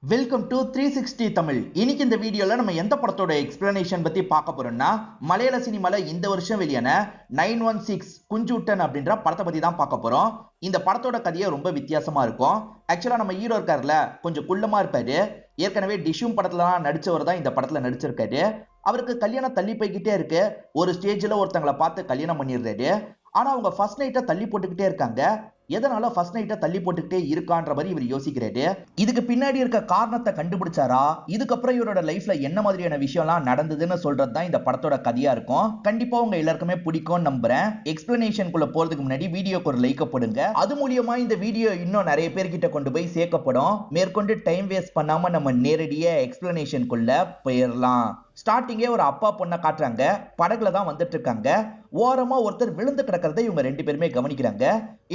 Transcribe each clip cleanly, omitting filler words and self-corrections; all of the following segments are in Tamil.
Welcome to 360 Tamil. இன்னைக்கு இந்த வீடியோல நம்ம எந்த படத்தோட எக்ஸ்பிளனேஷன் பத்தி பார்க்க போறோம்னா, மலையாள சினிமால இந்த வருஷம் வெளியான 916 குஞ்சூட்டன் அப்படின்ற படத்தை பத்தி தான் பார்க்க போறோம். இந்த படத்தோட கதையே ரொம்ப வித்தியாசமா இருக்கும். ஆக்சுவலா நம்ம ஹீரோ இருக்காருல, கொஞ்சம் குள்ளமா இருப்பாரு. ஏற்கனவே டிஷ்யூம் படத்துலலாம் நடிச்சவர் தான் இந்த படத்துல நடிச்சிருக்காரு. அவருக்கு கல்யாணம் தள்ளி போய்கிட்டே இருக்கு. ஒரு ஸ்டேஜ்ல ஒருத்தங்களை பார்த்து கல்யாணம் பண்ணிடுறாரு. ஆனா அவங்க ஃபர்ஸ்ட் நைட்டை தள்ளி போட்டுக்கிட்டே இருக்காங்க. எதனால ஃபர்ஸ்ட் நைட்டை தள்ளி போட்டுக்கிட்டே இருக்கான்ற மாதிரி இவர் யோசிக்கிறாரு. இதுக்கு பின்னாடி இருக்க காரணத்தை கண்டுபிடிச்சாரா, இதுக்கப்புறம் இவரோட லைஃப்ல என்ன மாதிரியான விஷயம்லாம் நடந்ததுன்னு சொல்றது தான் இந்த படத்தோட கதையா இருக்கும். கண்டிப்பா உங்க எல்லாருக்குமே பிடிக்கும் நம்புறேன். எக்ஸ்பிளனேஷனுக்குள்ள போறதுக்கு முன்னாடி வீடியோக்கு ஒரு லைக் போடுங்க. அது மூலியமா இந்த வீடியோ இன்னும் நிறைய பேர்கிட்ட கொண்டு போய் சேர்க்கப்படும். மேற்கொண்டு டைம் வேஸ்ட் பண்ணாம நம்ம நேரடியா எக்ஸ்பிளனேஷனுக்குள்ள போயிடலாம். ஸ்டார்டிங்கே ஒரு அப்பா பொண்ணை காட்டுறாங்க. படகுல தான் வந்துட்டு இருக்காங்க. ஓரமா ஒருத்தர் விழுந்து கிடக்கிறத இவங்க ரெண்டு பேருமே கவனிக்கிறாங்க.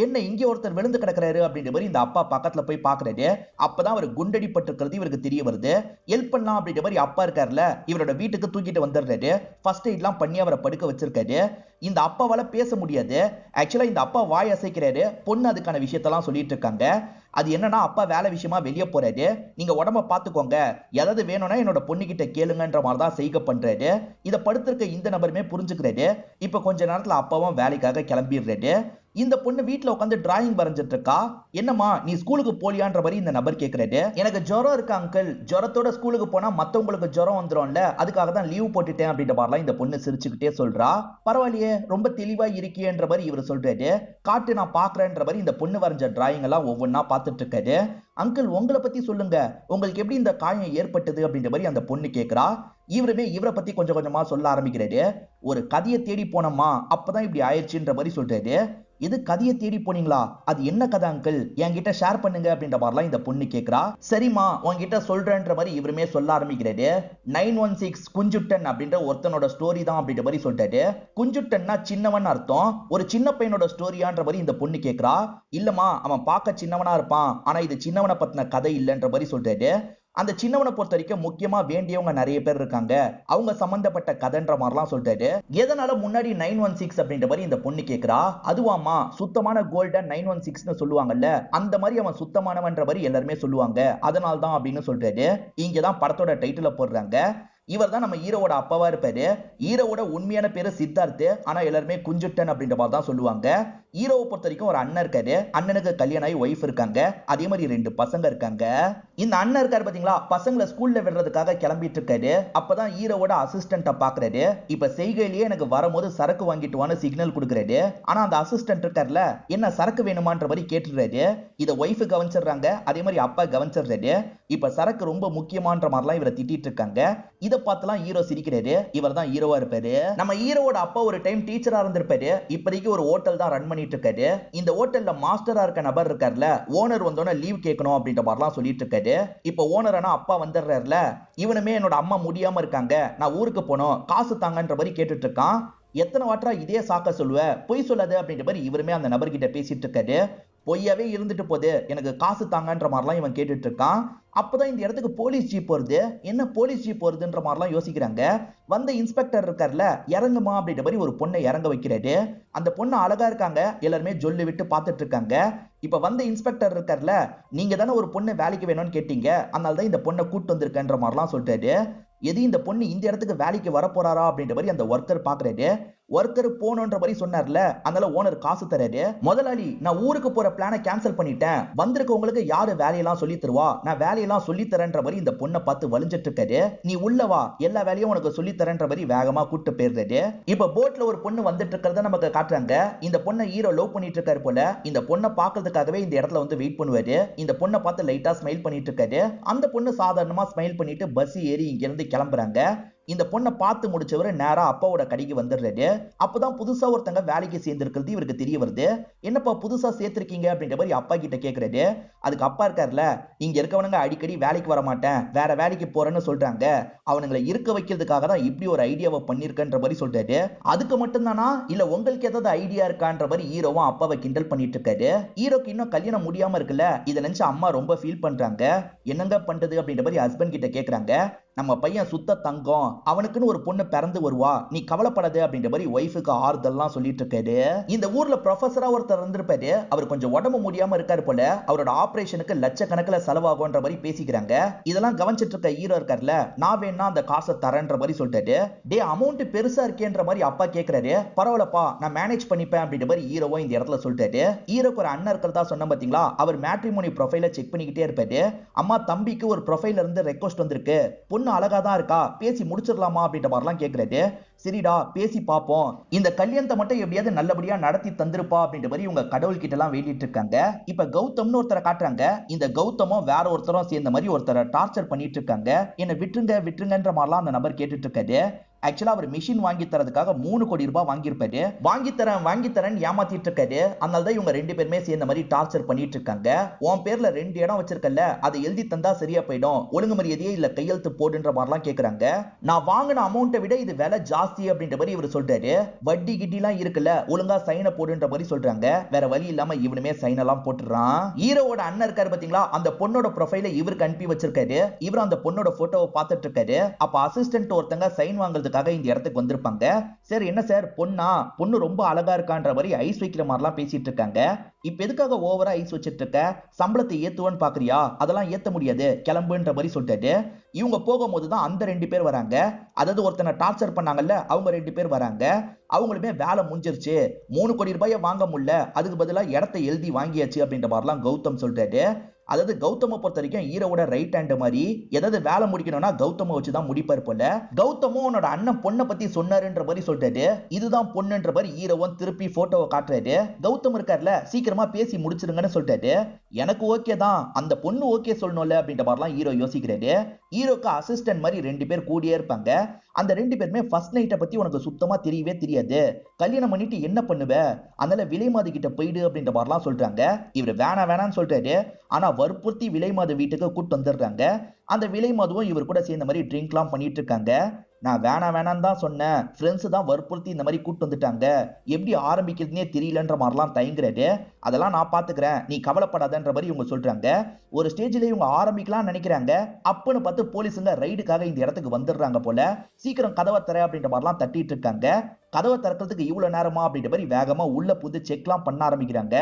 என்ன இங்க ஒருத்தர் விழுந்து கிடக்கிறாரு அப்படின்ற மாதிரி இந்த அப்பா பக்கத்துல போய் பாக்குறாரு. அப்பதான் அவர் குண்டடிப்பட்டிருக்கிறது இவருக்கு தெரிய வருது. ஹெல்ப் பண்ணலாம் அப்படின்ற மாதிரி அப்பா இருக்காருல, இவரோட வீட்டுக்கு தூக்கிட்டு வந்துடுறாரு. ஃபர்ஸ்ட் எய்ட்லாம் பண்ணி அவரை படுக்க வச்சிருக்காரு. இந்த அப்பாவால பேச முடியாது. ஆக்சுவலா இந்த அப்பா வாய் அசைக்கிறாரு. பொண்ணு அதுக்கான விஷயத்தெல்லாம் சொல்லிட்டு இருக்காங்க. அது என்னன்னா, அப்பா வேலை விஷயமா வெளியே போறாரு. நீங்க உடம்ப பாத்துக்கோங்க, ஏதாவது வேணும்னா என்னோட பொண்ணு கிட்ட கேளுங்கன்ற மாதிரி தான் செய்க பண்றாரு. இதை படுத்திருக்க இந்த நபருமே புரிஞ்சுக்கிறாரு. இப்ப கொஞ்ச நேரத்துல அப்பாவும் வேலைக்காக கிளம்பிடுறாரு. இந்த பொண்ணு வீட்டுல உட்காந்து டிராயிங் வரைஞ்சிட்டு இருக்கா. என்னம்மா நீ ஸ்கூலுக்கு போலியான்ற மாதிரி இந்த நபர் கேட்கிறாரு. எனக்கு ஜுரம் இருக்கு அங்கிள், ஜுரத்தோட ஸ்கூலுக்கு போனா மத்தவங்களுக்கு ஜுரம் வந்துரும்ல, அதுக்காக தான் லீவ் போட்டுட்டேன் அப்படின்ற மாதிரிலாம் இந்த பொண்ணு சிரிச்சுக்கிட்டே சொல்றா. பரவாயில்லையே, ரொம்ப தெளிவா இருக்கியன்ற மாதிரி இவர் சொல்றாரு. காட்டு நான் பாக்குறேன்ற மாதிரி இந்த பொண்ணு வரைஞ்ச டிராயிங் எல்லாம் ஒவ்வொன்னா பார்த்துட்டு இருக்காரு. அங்கிள் உங்களை பத்தி சொல்லுங்க, உங்களுக்கு எப்படி இந்த காயம் ஏற்பட்டது அப்படின்ற மாதிரி அந்த பொண்ணு கேட்கிறா. இவருமே இவரை பத்தி கொஞ்சம் கொஞ்சமா சொல்ல ஆரம்பிக்கிறாரு. ஒரு கதையை தேடி போனோமா, அப்பதான் இப்படி ஆயிடுச்சுன்ற மாதிரி சொல்றாரு. இது கதையை தேடி போனீங்களா, அது என்ன கதை அங்கிள், என்கிட்ட ஷேர் பண்ணுங்க அப்படின்ற மாதிரிலாம் இந்த பொண்ணு கேட்கிறா. சரிம்மா உன்கிட்ட சொல்றேன்ற மாதிரி இவருமே சொல்ல ஆரம்பிக்கிறாரு. 916 குஞ்சுட்டன் அப்படின்ற ஒருத்தனோட ஸ்டோரி தான் அப்படின்ற மாதிரி சொல்றாரு. குஞ்சுட்டன்னா சின்னவன் அர்த்தம். ஒரு சின்ன பையனோட ஸ்டோரியான்ற மாதிரி இந்த பொண்ணு கேட்கிறா. இல்லம்மா அவன் பார்க்க சின்னவனா இருப்பான், ஆனா இது சின்னவனை பத்தின கதை இல்லைன்ற மாதிரி சொல்றாரு. அந்த சின்னவனை பொறுத்த வரைக்கும் முக்கியமா வேண்டியவங்க நிறைய பேர் இருக்காங்க, அவங்க சம்பந்தப்பட்ட கதைன்ற மாதிரிலாம் சொல்றாரு. எதனால முன்னாடி 916 அப்படின்ற மாதிரி இந்த பொண்ணு கேட்கிறா. அதுவாமா சுத்தமான கோல்டன் 916 சொல்லுவாங்கல்ல, அந்த மாதிரி அவன் சுத்தமானவன்ற மாதிரி எல்லாருமே சொல்லுவாங்க, அதனால தான் அப்படின்னு சொல்றாரு. இங்கதான் படத்தோட டைட்டில போடுறாங்க. இவர் தான் நம்ம ஹீரோவோட அப்பாவா இருப்பாரு. ஹீரோவோட உண்மையான பேரு சித்தார்த், ஆனா எல்லாருமே குஞ்சுட்டன் அப்படின்ற மாதிரி தான் சொல்லுவாங்க. ஹீரோவை பொறுத்த வரைக்கும் ஒரு அண்ணன் இருக்காரு. அண்ணனுக்கு கல்யாணம் ஆகி ஒய்ஃப் இருக்காங்க. அதே மாதிரி 2 பசங்க இருக்காங்க. இந்த அண்ணன் இருக்காரு பாத்தீங்களா, பசங்களை ஸ்கூல்ல விடுறதுக்காக கிளம்பிட்டு இருக்காரு. அப்பதான் ஹீரோவோட அசிஸ்டன்ட்ட பாக்குறாரு. இப்ப செய்கையிலேயே எனக்கு வரும்போது சரக்கு வாங்கிட்டு வான்னு சிக்னல் கொடுக்குறாரு. ஆனா அந்த அசிஸ்டன்ட் இருக்காருல, என்ன சரக்கு வேணுமான்ற மாதிரி கேட்டுறாரு. இதை ஒய்ஃப் கவனிச்சிடுறாங்க, அதே மாதிரி அப்பா கவனிச்சிடுறாரு. இப்ப சரக்கு ரொம்ப முக்கியமான்ற மாதிரிலாம் இவரை திட்டிட்டு இருக்காங்க. இதை பார்த்துலாம் ஹீரோ சிரிக்கிறாரு. இவர் தான் ஹீரோவா இருப்பாரு. நம்ம ஹீரோவோட அப்பா ஒரு டைம் டீச்சரா இருந்திருப்பாரு. இப்போதைக்கு ஒரு ஹோட்டல் தான் ரன் பண்ணிட்டு இருக்காரு. இந்த ஹோட்டல்ல மாஸ்டரா இருக்க நபர் இருக்காருல, ஓனர் வந்தோடனே லீவ் கேட்கணும் அப்படின்ற மாதிரிலாம் சொல்லிட்டு இருக்காரு. இப்ப ஓனர் ஆனா அப்பா வந்துடுறாருல, இவனுமே என்னோட அம்மா முடியாம இருக்காங்க, நான் ஊருக்கு போனோம், காசு தாங்கன்ற மாதிரி கேட்டுட்டு இருக்கான். எத்தனை வாட்டரா இதே சாக்க சொல்லுவ, பொய் சொல்லாத அப்படின்ற மாதிரி இவருமே அந்த நபர்கிட்ட பேசிட்டு இருக்காரு. பொய்யாவே இருந்துட்டு போகுது, எனக்கு காசு தாங்கன்ற மாதிரிலாம் இவன் கேட்டுட்டு இருக்கான். அப்பதான் இந்த இடத்துக்கு போலீஸ் ஜீப் வருது. என்ன போலீஸ் ஜீப் வருதுன்ற மாதிரிலாம் யோசிக்கிறாங்க. வந்த இன்ஸ்பெக்டர் இருக்கார்ல, இறங்குமா அப்படின்ற மாதிரி ஒரு பொண்ணை இறங்க வைக்கிறாரு. அந்த பொண்ணு அழகா இருக்காங்க, எல்லாருமே ஜொல்லு விட்டு பார்த்துட்டு இருக்காங்க. இப்ப வந்த இன்ஸ்பெக்டர் இருக்கார்ல, நீங்க தானே ஒரு பொண்ணு வேலைக்கு வேணும்னு கேட்டீங்க, அதனால தான் இந்த பொண்ணை கூட்டு வந்திருக்கன்ற மாதிரிலாம் சொல்றாரு. எது இந்த பொண்ணு இந்த இடத்துக்கு வேலைக்கு வர போறாரா அப்படின்ற மாதிரி அந்த ஒர்க்கர் பாக்குறாரு. ஒர்க்கர் போனோன்ற மாதிரி சொன்னார்ல, அதனால ஓனர் காசு தராரு. முதலாளி நான் ஊருக்கு போற பிளானை கேன்சல் பண்ணிட்டேன், வந்திருக்கவங்களுக்கு யாரு வேலையெல்லாம் சொல்லி தருவா, நான் வேலையெல்லாம் சொல்லி தரேன்ற மாதிரி இந்த பொண்ணை பார்த்து வலிஞ்சிட்டு இருக்காரு. நீ உள்ளவா, எல்லா வேலையும் உனக்கு சொல்லி தரேன்ற மாதிரி வேகமா கூட்டு போயிடுறாரு. இப்ப போட்ல ஒரு பொண்ணு வந்துட்டு இருக்கிறத நமக்கு காட்டுறாங்க. இந்த பொண்ணை ஹீரோ லவ் பண்ணிட்டு இருக்காரு போல. இந்த பொண்ணை பாக்குறதுக்காகவே இந்த இடத்துல வந்து வெயிட் பண்ணுவாரு. இந்த பொண்ணை பார்த்து லைட்டா ஸ்மைல் பண்ணிட்டு இருக்காரு. அந்த பொண்ணு சாதாரணமா ஸ்மைல் பண்ணிட்டு பஸ் ஏறி இங்க இருந்து கிளம்புறாங்க. இந்த பொண்ணை பார்த்து முடிச்சவர் நேரா அப்பாவோட கடைக்கு வந்துடுறாரு. அப்பதான் புதுசா ஒருத்தங்க வேலைக்கு சேர்ந்திருக்கிறது இவருக்கு தெரிய வருது. என்னப்பா புதுசா சேர்த்திருக்கீங்க அப்படின்ற மாதிரி அப்பா கிட்ட கேக்குறாரு. அதுக்கு அப்பா இருக்காருல, இங்க இருக்கவனுங்க அடிக்கடி வேலைக்கு வர மாட்டேன், வேற வேலைக்கு போறேன்னு சொல்றாங்க, அவனுங்களை இருக்க வைக்கிறதுக்காக தான் இப்படி ஒரு ஐடியாவை பண்ணிருக்கன்ற மாதிரி சொல்றாரு. அதுக்கு மட்டும் தானா, இல்ல உங்களுக்கு ஏதாவது ஐடியா இருக்கான்ற மாதிரி ஹீரோவும் அப்பாவை கிண்டல் பண்ணிட்டு இருக்காரு. ஹீரோக்கு இன்னும் கல்யாணம் முடியாம இருக்குல்ல, இதை நினைச்சு அம்மா ரொம்ப ஃபீல் பண்றாங்க. என்னங்க பண்றது அப்படின்ற மாதிரி ஹஸ்பண்ட் கிட்ட கேக்குறாங்க. நம்ம பையன் சுத்த தங்கம், அவனுக்குன்னு ஒரு பொண்ணு பிறந்து வருவா, நீ கவலைப்படாத அப்படின்ற மாதிரி ஒய்ஃபுக்கு ஆறுதல்லாம் சொல்லிட்டு இருக்காரு. இந்த ஊர்ல ப்ரொஃபஸரா ஒருத்தர் இருந்திருப்பாரு, அவர் கொஞ்சம் உடம்பு முடியாம இருக்காரு போல, அவரோட ஆபரேஷனுக்கு லட்சக்கணக்கில் செலவாகும்ன்ற மாதிரி பேசிக்கிறாங்க. இதெல்லாம் கவனிச்சிட்டு இருக்க ஹீரோ இருக்காருல்ல, நான் வேணா அந்த காசை தரேன்ற மாதிரி சொல்லிட்டாரு. டே அமௌண்ட் பெருசா இருக்கேன்ற மாதிரி அப்பா கேட்கிறாரு. பரவாயில்லப்பா நான் மேனேஜ் பண்ணிப்பேன் அப்படின்ற மாதிரி ஹீரோவும் இந்த இடத்துல சொல்லிட்டாரு. ஹீரோக்கு ஒரு அண்ணன் இருக்கிறதா சொன்ன பாத்தீங்களா, அவர் மேட்ரிமோனி ப்ரொஃபைல செக் பண்ணிக்கிட்டே இருப்பாரு. அம்மா தம்பிக்கு ஒரு ப்ரொஃபைல இருந்து ரெக்வஸ்ட் வந்திருக்கு, பொண்ணு அழகா தான் இருக்கா, பேசி முடிச்சிடலாமா அப்படின்ற மாதிரிலாம் கேட்கிறாரு. சரிடா பேசி பாப்போம், இந்த கல்யாணத்தை மட்டும் எப்படியாவது நல்லபடியா நடத்தி தந்திருப்பா அப்படின்ற மாதிரி இவங்க கடவுள் கிட்ட எல்லாம் வேண்டிட்டு இருக்காங்க. இப்ப கௌதம்னு ஒருத்தரை காட்டுறாங்க. இந்த கௌதமும் வேற ஒருத்தரும் சேர்ந்த மாதிரி ஒருத்தரை டார்ச்சர் பண்ணிட்டு இருக்காங்க. என்ன விட்டுருங்க விட்டுருங்கன்ற மாதிரிலாம் அந்த நபர் கேட்டுட்டு இருக்காரு. ஆக்சுவலா அவர் மிஷின் வாங்கி தரதுக்காக 3 கோடி ரூபாய் வாங்கியிருப்பாரு. வாங்கி தரேன் ஏமாத்திட்டு இருக்காரு. அதனால தான் இவங்க 2 பேருமே சேர்ந்த மாதிரி டார்ச்சர் பண்ணிட்டு இருக்காங்க. உன் பேர்ல 2 இடம் வச்சிருக்கல, அதை எழுதி தந்தா சரியா போயிடும், ஒழுங்கு மரியாதையே இல்ல கையெழுத்து போடுன்ற மாதிரிலாம் கேக்குறாங்க. நான் வாங்கின அமௌண்ட்டை விட இது விலை ஜாஸ்தி அப்படின்ற மாதிரி இவர் சொல்றாரு. வட்டி கிட்டிலாம் இருக்குல்ல, ஒழுங்கா சைனை போடுன்ற மாதிரி சொல்றாங்க. வேற வழி இல்லாம இவனுமே சைன் எல்லாம் போட்டுறான். ஹீரோவோட அண்ணன் இருக்காரு பாத்தீங்களா, அந்த பொண்ணோட ப்ரொஃபைல இவருக்கு அனுப்பி வச்சிருக்காரு. இவர் அந்த பொண்ணோட போட்டோவை பார்த்துட்டு இருக்காரு. அப்ப அசிஸ்டன்ட் ஒருத்தங்க சைன் வாங்குறது இந்த இடத்துக்கு வந்திருப்பாங்க. சார் என்ன சார் பொண்ணு ரொம்ப அழகா இருக்கான்ற மாதிரி ஐஸ் வைக்கிற மாதிரிலாம் பேசிட்டு இருக்காங்க. இப்ப எதுக்காக ஓவரா ஐஸ் வச்சிட்டு இருக்க, சம்பளத்தை ஏத்துவன்னு பாக்குறியா, அதெல்லாம் ஏத்த முடியாது கிளம்புன்ற மாதிரி சொல்லிட்டாரு. இவங்க போகும்போது தான் அந்த 2 பேர் வராங்க. அதாவது ஒருத்தனை டார்ச்சர் பண்ணாங்கல்ல, அவங்க 2 பேர் வராங்க. அவங்களுமே வேலை முடிஞ்சிருச்சு, 3 கோடி ரூபாயை வாங்க முடியல, அதுக்கு பதிலா இடத்தை எழுதி வாங்கியாச்சு அப்படின்ற மாதிரிலாம் கௌதம் சொல்றாரு. அதாவது கௌதம பொறுத்த வரைக்கும் ஹீரோவோட ரைட் ஹேண்ட் மாதிரி, ஏதாவது வேலை முடிக்கணும்னா கௌதம வச்சுதான் முடிப்பார் போல. கௌதமும் உன்னோட அண்ணன் பொண்ணை பத்தி சொன்னாருன்ற மாதிரி சொல்லிட்டாரு. இதுதான் பொண்ணுன்ற மாதிரி ஹீரோவும் திருப்பி போட்டோவை காட்டுறாரு. கௌதம் இருக்கார்ல, சீக்கிரமா பேசி முடிச்சிருங்கன்னு சொல்லிட்டாரு. எனக்கு ஓகே தான், அந்த பொண்ணு ஓகே சொல்லணும்ல அப்படின்ற மாதிரிலாம் ஹீரோ யோசிக்கிறாரு. ஹீரோக்கு அசிஸ்டன்ட் மாதிரி 2 பேர் கூடியே இருப்பாங்க. அந்த 2 பேருமே ஃபர்ஸ்ட் நைட்டை பத்தி உனக்கு சுத்தமா தெரியவே தெரியாது, கல்யாணம் பண்ணிட்டு என்ன பண்ணுவ, அதனால விலைமாது கிட்ட போயிடு அப்படின்ற மாதிரிலாம் சொல்றாங்க. இவர் வேணான்னு சொல்றாரு. ஆனா வற்புறுத்தி விலைமாது வீட்டுக்கு கூட்டு வந்துடுறாங்க. அந்த விலைமாதுவும் இவர் கூட சேர்ந்த மாதிரி ட்ரிங்க்லாம் பண்ணிட்டு இருக்காங்க. நான் வேணான்னு தான் சொன்னேன், ஃப்ரெண்ட்ஸ் தான் வற்புறுத்தி இந்த மாதிரி கூட்டு வந்துட்டாங்க, எப்படி ஆரம்பிக்கிறதுனே தெரியலன்ற மாதிரிலாம் தயங்குறாரு. அதெல்லாம் நான் பாத்துக்கிறேன், நீ கவலைப்படாதன்ற மாதிரி இவங்க சொல்றாங்க. ஒரு ஸ்டேஜ்ல இவங்க ஆரம்பிக்கலாம் நினைக்கிறாங்க. அப்பன்னு பார்த்து போலீஸுங்க ரைடுக்காக இந்த இடத்துக்கு வந்துடுறாங்க போல. சீக்கிரம் கதவை தர அப்படின்ற மாதிரிலாம் தட்டிட்டு இருக்காங்க. கதவை திறக்கிறதுக்கு இவ்வளவு நேரமா அப்படின்ற மாதிரி வேகமா உள்ள புது செக்லாம் பண்ண ஆரம்பிக்கிறாங்க.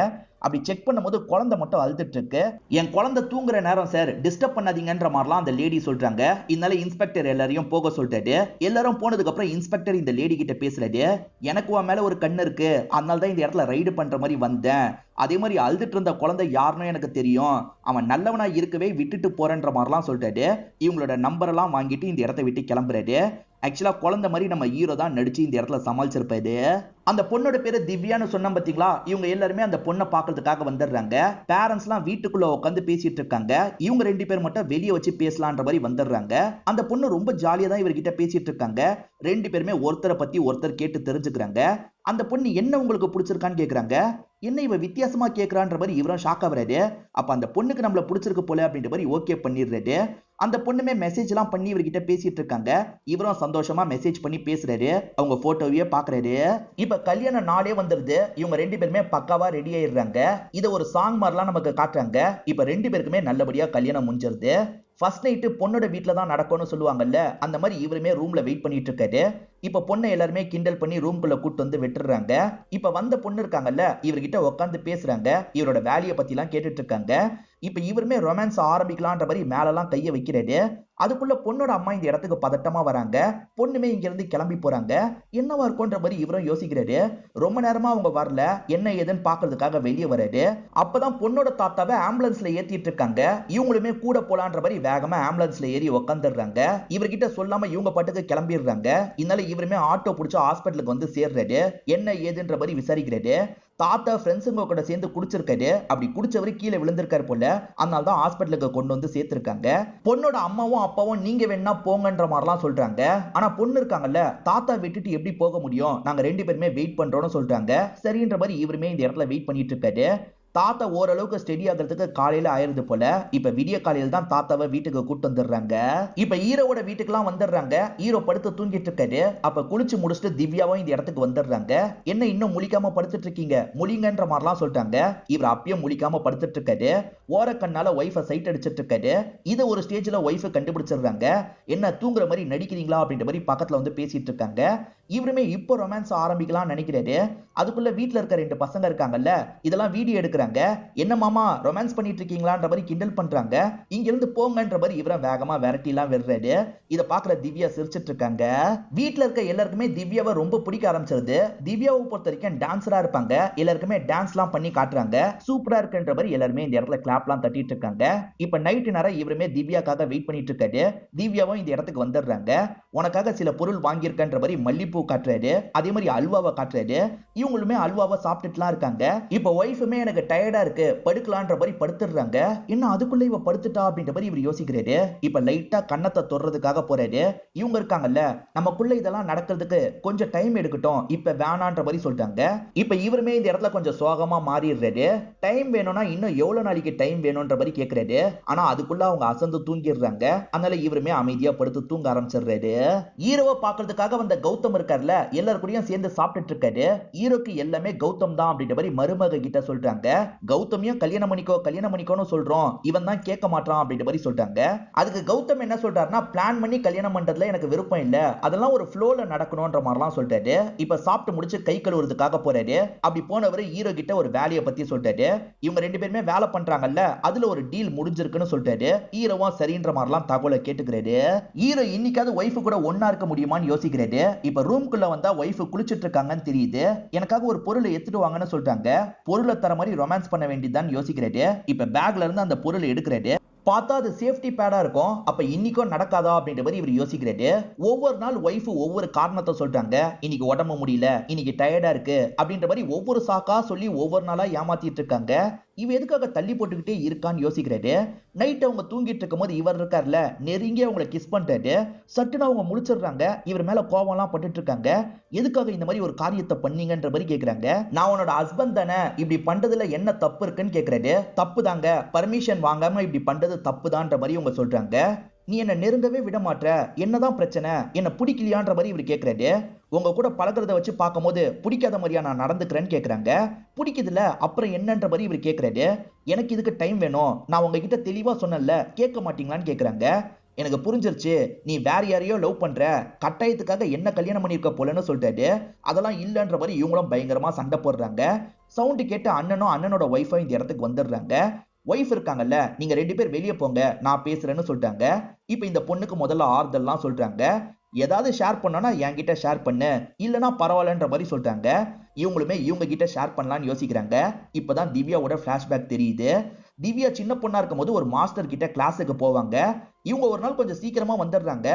அப்படி செக் பண்ணும்போது குழந்தை மட்டும் அழுதுட்டு இருக்கு. என் குழந்தை தூங்குற நேரம் சார், டிஸ்டர்ப் பண்ணாதீங்கன்ற மாதிரிலாம் அந்த லேடி சொல்றாங்க. இதனால இன்ஸ்பெக்டர் எல்லாரையும் போக சொல்லிட்டாரு. எல்லாரும் போனதுக்கு அப்புறம் இன்ஸ்பெக்டர் இந்த லேடி கிட்ட பேசுறாரு. எனக்கு உன் மேல ஒரு கண்ணு இருக்கு, அதனால தான் இந்த இடத்துல ரைடு பண்ற மாதிரி வந்தேன். அதே மாதிரி அழுதுட்டு இருந்த குழந்தை யாருன்னு எனக்கு தெரியும், அவன் நல்லவனா இருக்கவே விட்டுட்டு போறேன்ற மாதிரிலாம் சொல்லிட்டாரு. இவங்களோட நம்பர் எல்லாம் வாங்கிட்டு இந்த இடத்தை விட்டு கிளம்புறாரு. ஆக்சுவலா குழந்தை மாதிரி நம்ம ஹீரோ தான் நடிச்சு இந்த இடத்துல சமாளிச்சிருப்பாரு. அந்த பொண்ணோட பேரு திவ்யான்னு சொன்ன பாத்தீங்களா, இவங்க எல்லாருமே அந்த பொண்ணை பாக்குறதுக்காக வந்துடுறாங்க. பேரண்ட்ஸ் எல்லாம் வீட்டுக்குள்ள உட்காந்து பேசிட்டு இருக்காங்க. இவங்க 2 பேர் மட்டும் வெளியே வச்சு பேசலான்ற மாதிரி வந்துடுறாங்க. அந்த பொண்ணு ரொம்ப ஜாலியா தான் இவர்கிட்ட பேசிட்டு இருக்காங்க. 2 பேருமே ஒருத்தரை பத்தி ஒருத்தர் கேட்டு தெரிஞ்சுக்கிறாங்க. அந்த பொண்ணு என்ன உங்களுக்கு பிடிச்சிருக்கான்னு கேக்குறாங்க. என்ன இவ வித்தியாசமா கேக்குறான்ற மாதிரி இவரும் ஷாக் ஆகுறாரு. அப்ப அந்த பொண்ணுக்கு நம்மள பிடிச்சிருக்கு போல அப்படின்ற மாதிரி ஓகே பண்ணிடுறாரு. அந்த பொண்ணுமே மெசேஜ் எல்லாம் பண்ணி இவர்கிட்ட பேசிட்டு இருக்காங்க. இவரும் சந்தோஷமா மெசேஜ் பண்ணி பேசுறாரு. அவங்க போட்டோவையே பாக்குறாரு. இப்ப கல்யாண நாளே வந்துருது. இவங்க 2 பேருமே பக்காவா ரெடி ஆயிடுறாங்க. இத ஒரு சாங் மாதிரிலாம் நமக்கு காட்டுறாங்க. இப்ப 2 பேருக்குமே நல்லபடியா கல்யாணம் முடிஞ்சிருது. ஃபர்ஸ்ட் நைட்டு பொண்ணோட வீட்டுல தான் நடக்கும்னு சொல்லுவாங்கல்ல, அந்த மாதிரி இவருமே ரூம்ல வெயிட் பண்ணிட்டு இருக்காரு. இப்ப பொண்ணை எல்லாருமே கிண்டல் பண்ணி ரூம்குள்ள கூட்டு வந்து விட்டுறாங்க. இப்ப வந்த பொண்ணு இருக்காங்கல்ல, இவர்கிட்ட உட்காந்து பேசுறாங்க. இவரோட வேலையை பத்தி எல்லாம் கேட்டுட்டு இருக்காங்க. இப்ப இவருமே ரொமான்ஸ் ஆரம்பிக்கலான்ற மாதிரி மேலெல்லாம் கைய வைக்கிறாரு. அதுக்குள்ள பொண்ணோட அம்மா இந்த இடத்துக்கு பதட்டமா வராங்க. பொண்ணுமே இங்க இருந்து கிளம்பி போறாங்க. என்னவா இருக்கும்ன்ற மாதிரி இவரும் யோசிக்கிறாரு. ரொம்ப நேரமா அவங்க வரல, என்ன ஏதுன்னு பாக்குறதுக்காக வெளியே வராரு. அப்பதான் பொண்ணோட தாத்தாவை ஆம்புலன்ஸ்ல ஏத்திட்டு இருக்காங்க. இவங்களுமே கூட போலான்ற மாதிரி வேகமா ஆம்புலன்ஸ்ல ஏறி உட்காந்துடுறாங்க. இவர்கிட்ட சொல்லாம இவங்க பாட்டுக்கு கிளம்பிடுறாங்க. இதனால இவருமே ஆட்டோ பிடிச்சு ஹாஸ்பிட்டலுக்கு வந்து சேர்றாரு. என்ன ஏதுன்ற மாதிரி விசாரிக்கிறாரு. தாத்தா ஃப்ரெண்ட்ஸுங்க கூட சேர்ந்து குடிச்சிருக்காரு. அப்படி குடிச்சவரு கீழே விழுந்திருக்காரு போல, அதனால தான் ஹாஸ்பிட்டலுக்கு கொண்டு வந்து சேர்த்திருக்காங்க. பொண்ணோட அம்மாவும் அப்பாவும் நீங்க வேணா போங்கன்ற மாதிரிலாம் சொல்றாங்க. ஆனா பொண்ணு இருக்காங்கல்ல, தாத்தா விட்டுட்டு எப்படி போக முடியும், நாங்க 2 பேருமே வெயிட் பண்றோம்னு சொல்றாங்க. சரின்ற மாதிரி இவருமே இந்த இடத்துல வெயிட் பண்ணிட்டு இருக்காரு. தாத்தா ஓரளவுக்கு ஸ்டெடி ஆகிறதுக்கு காலையில ஆயிருது போல. இப்ப விடிய காலையில தான் தாத்தாவை வீட்டுக்கு கூட்டு வந்துடுறாங்க. இப்ப ஹீரோவோட வீட்டுக்குலாம் வந்துடுறாங்க. ஹீரோ படுத்து தூங்கிட்டு இருக்காரு. அப்ப குளிச்சு முடிச்சுட்டு திவ்யாவும் இந்த இடத்துக்கு வந்துடுறாங்க. என்ன இன்னும் முழிக்காம படுத்துட்டு இருக்கீங்க, முழிங்கன்ற மாதிரிலாம் சொல்லிட்டாங்க. இவர் அப்பயும் முழிக்காம படுத்துட்டு இருக்காரு. ஓரக்கண்ணால ஒய்ஃபை சைட் அடிச்சிட்டு இருக்காரு. இதை ஒரு ஸ்டேஜ்ல ஒய்ஃபை கண்டுபிடிச்சிடுறாங்க. என்ன தூங்குற மாதிரி நடிக்கிறீங்களா அப்படின்ற மாதிரி பக்கத்துல வந்து பேசிட்டு இருக்காங்க. இவருமே இப்போ ரொமான்ஸ் ஆரம்பிக்கலாம்னு நினைக்கிறாரு. அதுக்குள்ள வீட்டுல இருக்க 2 பசங்க இருக்காங்கல்ல, இதெல்லாம் வீடியோ எடுக்கிறாங்க. என்ன மாமா ரொமான்ஸ் பண்ணிட்டு இருக்கீங்களான்ற மாதிரி கிண்டல் பண்றாங்க. இங்க இருந்து போங்கன்ற மாதிரி இவரும் வேகமா விரட்டிலாம் விடுறாரு. இத பாக்குற திவ்யா சிரிச்சிட்டு இருக்காங்க. வீட்டுல இருக்க எல்லாருக்குமே திவ்யாவை ரொம்ப பிடிக்க ஆரம்பிச்சிருது. திவ்யாவை பொறுத்த வரைக்கும் டான்ஸரா இருப்பாங்க. எல்லாருக்குமே டான்ஸ்லாம் பண்ணி காட்டுறாங்க. சூப்பரா இருக்குன்ற மாதிரி எல்லாருமே இந்த இடத்துல கிளாப்லாம் தட்டிட்டு இருக்காங்க. இப்ப நைட்டு நேரம் இவருமே திவ்யாக்காக வெயிட் பண்ணிட்டு இருக்காரு. திவ்யாவும் இந்த இடத்துக்கு வந்துடுறாங்க. உனக்காக சில பொருள் வாங்கியிருக்கன்ற மாதிரி மல்லிப்பூ காட்டுறாரு. அதே மாதிரி அல்வாவை காட்டுறாரு. இவங்களுமே அல்வாவை சாப்பிட்டுட்டுலாம் இருக்காங்க. இப்ப ஒய்ஃபுமே எனக்கு டயர்டா இருக்கு படுக்கலான்ற மாதிரி படுத்துடுறாங்க. என்ன அதுக்குள்ள இவ படுத்துட்டா அப்படின்ற மாதிரி இவர் யோசிக்கிறாரு. இப்ப லைட்டா கண்ணத்தை தொடுறதுக்காக போறாரு. இவங்க இருக்காங்கல்ல, நமக்குள்ள இதெல்லாம் நடக்கிறதுக்கு கொஞ்சம் டைம் எடுக்கட்டும், இப்ப வேணான்ற மாதிரி சொல்லிட்டாங்க. இப்ப இவருமே இந்த இடத்துல கொஞ்சம் சோகமா மாறிடுறாரு. டைம் வேணும்னா இன்னும் எவ்வளவு நாளைக்கு டைம் வேணும்ன்ற மாதிரி கேட்கிறாரு. ஆனா அதுக்குள்ள அவங்க அசந்து தூங்கிடுறாங்க. அதனால இவருமே அமைதியா படுத்து தூங்க ஆரம்பிச்சிடுறாரு. ஹீரோவை பாக்குறதுக்காக வந்த கௌதம் இருக்கார்ல, எல்லாரும் கூடயும் சேர்ந்து சாப்பிட்டுட்டு இருக்காரு. ஹீரோக்கு எல்லாமே கௌதம் தான் அப்படின்ற மாதிரி மருமக கிட்ட சொல்றாங்க. கௌதமியும் கல்யாணம் பண்ணிக்கோன்னு சொல்றோம், இவன் தான் கேட்க மாட்டான் அப்படின்ற மாதிரி சொல்றாங்க. அதுக்கு கௌதம் என்ன சொல்றாருன்னா, பிளான் பண்ணி கல்யாணம் பண்றதுல எனக்கு விருப்பம் இல்ல, அதெல்லாம் ஒரு ஃப்ளோல நடக்கணும்ன்ற மாதிரிலாம் சொல்றாரு. இப்ப சாப்பிட்டு முடிச்சு கை கழுவுறதுக்காக போறாரு. அப்படி போனவர் ஹீரோ கிட்ட ஒரு வேலையை பத்தி சொல்றாரு. இவங்க 2 பேருமே வேலை பண்றாங்கல்ல, அதுல ஒரு டீல் முடிஞ்சிருக்குன்னு சொல்றாரு. ஹீரோவும் சரின்ற மாதிரிலாம் தகவலை கேட்டுக்கிறாரு. ஹீரோ இன்னைக்காவது ஒய்ஃபு கூட ஒன்னா இருக்க முடியுமான்னு யோசிக்கிறாரு. இப்ப ரூம்குள்ள வந்தா ஒய்ஃபு குளிச்சிட்டு இருக்காங்கன்னு தெரியுது. எனக்காக ஒரு பொருளை எடுத்துட்டு வாங்கன்னு சொல்றாங்க. பொருளை தர மாதிரி ரொமான்ஸ் பண்ண வேண்டியதுதான் யோசிக்கிறாரு. இப்ப பேக்ல இருந்து அந்த பொருளை எடுக்கிறாரு. பார்த்தா அது சேஃப்டி பேடா இருக்கும். அப்ப இன்னைக்கும் நடக்காதா அப்படின்ற மாதிரி இவர் யோசிக்கிறாரு. ஒவ்வொரு நாள் ஒய்ஃப் ஒவ்வொரு காரணத்தை சொல்றாங்க. இன்னைக்கு உடம்பு முடியல, இன்னைக்கு டயர்டா இருக்கு அப்படின்ற மாதிரி ஒவ்வொரு சாக்கா சொல்லி ஒவ்வொரு நாளா ஏமாத்திட்டு இருக்காங்க. இவ எதுக்காக தள்ளி போட்டுக்கிட்டே இருக்கான்னு யோசிக்கிறாரு. நைட் அவங்க தூங்கிட்டு இருக்கும் போது இவர் இருக்கார்ல, நெருங்கி அவங்களை கிஸ் பண்றாரு. சட்டுன்னு அவங்க முழிச்சிடுறாங்க. இவர் மேல கோவம்லாம் பட்டுட்டு இருக்காங்க. எதுக்காக இந்த மாதிரி ஒரு காரியத்தை பண்ணீங்கன்ற மாதிரி கேக்குறாங்க. நான் உன்னோட ஹஸ்பண்ட் தானே, இப்படி பண்றதுல என்ன தப்பு இருக்குன்னு கேக்குறாரு. தப்பு தாங்க, பர்மிஷன் வாங்காம இப்படி பண்றது தப்புதான்ற மாதிரி அவங்க சொல்றாங்க. நீ என்ன நெருங்கவே விட மாட்ட, என்னதான் பிரச்சனை, என்ன பிடிக்கலையான்ற மாதிரி இவர் கேட்கிறாரு. உங்க கூட பழகிறத வச்சு பார்க்கும்போது பிடிக்காத மாதிரியா நான் நடந்துக்கிறேன்னு கேட்கறாங்க. பிடிக்குதுல அப்புறம் என்னன்ற மாதிரி இவர் கேட்கிறாரு. எனக்கு இதுக்கு டைம் வேணும், நான் உங்ககிட்ட தெளிவா சொன்னேன்ல, கேட்க மாட்டீங்களான்னு கேட்கறாங்க. எனக்கு புரிஞ்சிருச்சு, நீ வேற யாரையோ லவ் பண்ற, கட்டாயத்துக்காக என்ன கல்யாணம் பண்ணிருக்க போலன்னு சொல்லிட்டாரு. அதெல்லாம் இல்லன்ற மாதிரி இவங்களும் பயங்கரமா சண்டை போடுறாங்க. சவுண்ட் கேட்டு அண்ணனும் அண்ணனோட ஒய்ஃபும் இந்த இடத்துக்கு வந்துடுறாங்க. ஒய்ஃப் இருக்காங்கல்ல, நீங்க 2 பேர் வெளியே போங்க, நான் பேசுறேன்னு சொல்லிட்டாங்க. இப்ப இந்த பொண்ணுக்கு முதல்ல ஆறுதல்லாம் சொல்றாங்க. ஏதாவது ஷேர் பண்ணனா என்கிட்ட ஷேர் பண்ணு, இல்லனா பரவாயில்லன்ற மாதிரி சொல்றாங்க. இவங்களுமே இவங்க கிட்ட ஷேர் பண்ணலாம்னு யோசிக்கிறாங்க. இப்பதான் திவ்யாவோட பிளாஷ்பேக் தெரியுது. திவ்யா சின்ன பொண்ணா இருக்கும்போது ஒரு மாஸ்டர் கிட்ட கிளாஸுக்கு போவாங்க. இவங்க ஒரு நாள் கொஞ்சம் சீக்கிரமா வந்துடுறாங்க.